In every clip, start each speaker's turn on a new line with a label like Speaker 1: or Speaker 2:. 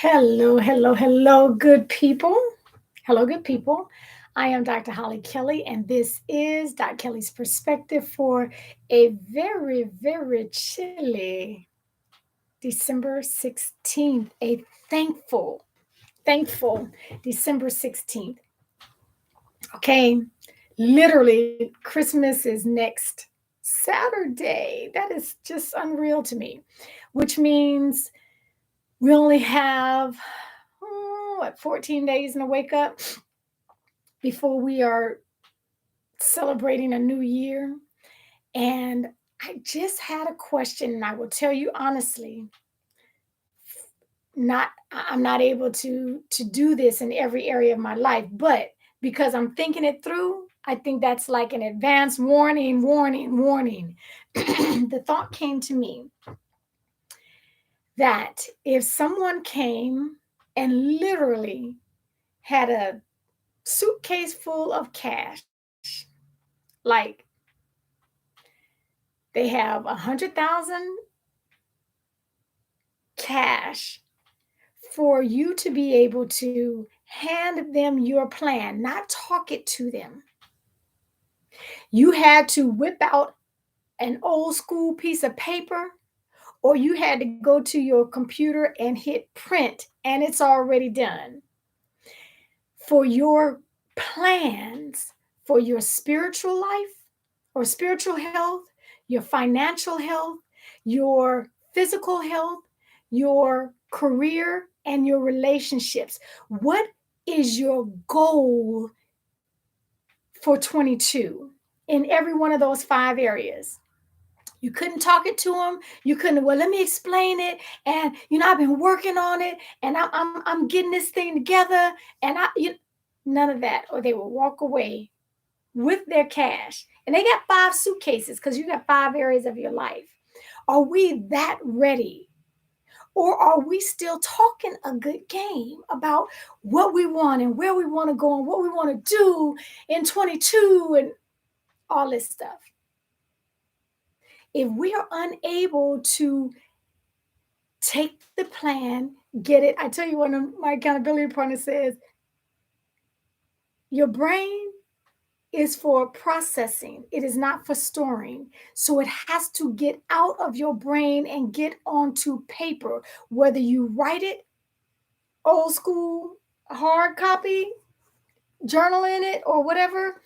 Speaker 1: Hello, hello, hello, good people. Hello, good people. I am Dr. Hollie Kelly, and this is Dr. Kelly's perspective for a very, very chilly December 16th, a thankful December 16th. Okay, literally, Christmas is next Saturday. That is just unreal to me, which means we only have 14 days in a wake up before we are celebrating a new year. And I just had a question, and I will tell you honestly, not I'm not able to do this in every area of my life, but because I'm thinking it through, I think that's like an advance warning. The thought came to me that if someone came and literally had a suitcase full of cash, like they have 100,000 cash for you to be able to hand them your plan, not talk it to them. You had to whip out an old school piece of paper, or you had to go to your computer and hit print, and it's already done for your plans for your spiritual life or spiritual health, your financial health, your physical health, your career, and your relationships. What is your goal for 22 in every one of those five areas? You couldn't talk it to them. You couldn't, well, let me explain it. And, I've been working on it and I'm getting this thing together. And none of that. Or they will walk away with their cash. And they got five suitcases because you got five areas of your life. Are we that ready? Or are we still talking a good game about what we want and where we want to go and what we want to do in 22 and all this stuff? If we are unable to take the plan, get it, I tell you, one of my accountability partners says, your brain is for processing, it is not for storing. So it has to get out of your brain and get onto paper, whether you write it old school, hard copy, journal in it, or whatever,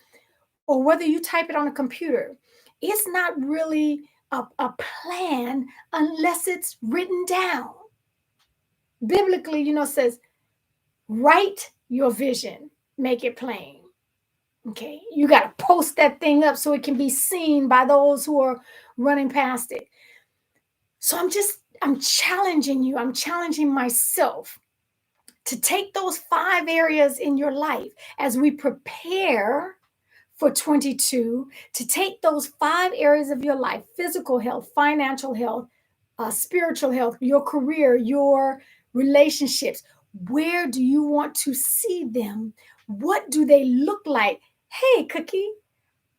Speaker 1: or whether you type it on a computer. It's not really a plan unless it's written down. Biblically, says, write your vision, make it plain. Okay, you got to post that thing up so it can be seen by those who are running past it. So I'm challenging you, I'm challenging myself to take those five areas in your life as we prepare for 22, to take those five areas of your life: physical health, financial health, spiritual health, your career, your relationships. Where do you want to see them? What do they look like? Hey, Cookie,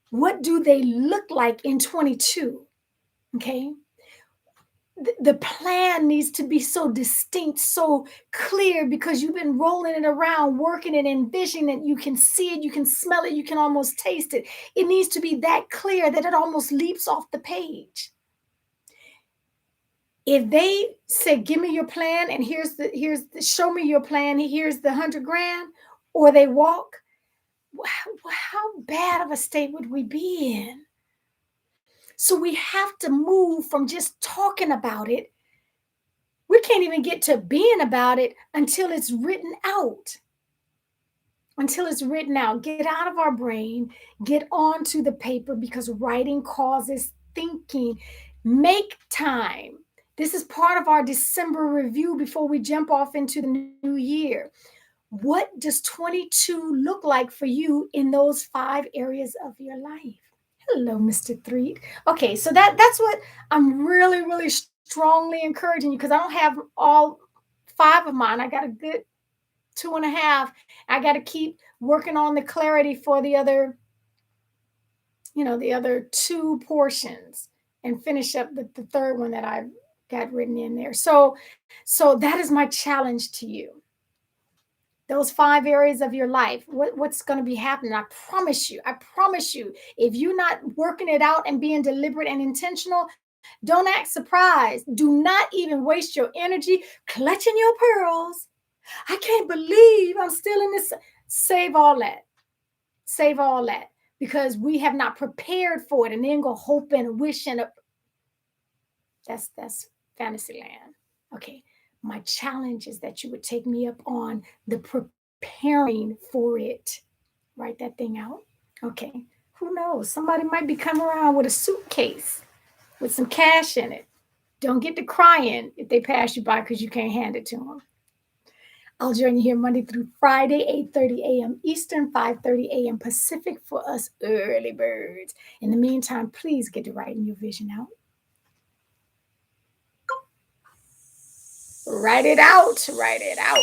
Speaker 1: what do they look like in 22? Okay. The plan needs to be so distinct, so clear, because you've been rolling it around, working it, envisioning it. You can see it, you can smell it, you can almost taste it. It needs to be that clear that it almost leaps off the page. If they say, give me your plan, and here's the show me your plan, here's the 100 grand, or they walk, how bad of a state would we be in? So we have to move from just talking about it. We can't even get to being about it until it's written out. Until it's written out. Get out of our brain, get onto the paper, because writing causes thinking. Make time. This is part of our December review before we jump off into the new year. What does 22 look like for you in those five areas of your life? Hello, Mr. Threed. Okay, so that's what I'm really, really strongly encouraging you, because I don't have all five of mine. I got a good two and a half. I got to keep working on the clarity for the other two portions, and finish up the third one that I got written in there. So that is my challenge to you. Those 5 areas of your life, what's going to be happening? I promise you, if you're not working it out and being deliberate and intentional, don't act surprised. Do not even waste your energy clutching your pearls. I can't believe I'm still in this. Save all that. Save all that, because we have not prepared for it, and then go hoping and wishing. That's fantasy land. Okay. My challenge is that you would take me up on the preparing for it. Write that thing out. Okay. Who knows? Somebody might be coming around with a suitcase with some cash in it. Don't get to crying if they pass you by because you can't hand it to them. I'll join you here Monday through Friday, 8:30 a.m. Eastern, 5:30 a.m. Pacific for us early birds. In the meantime, please get to writing your vision out. Write it out. Write it out.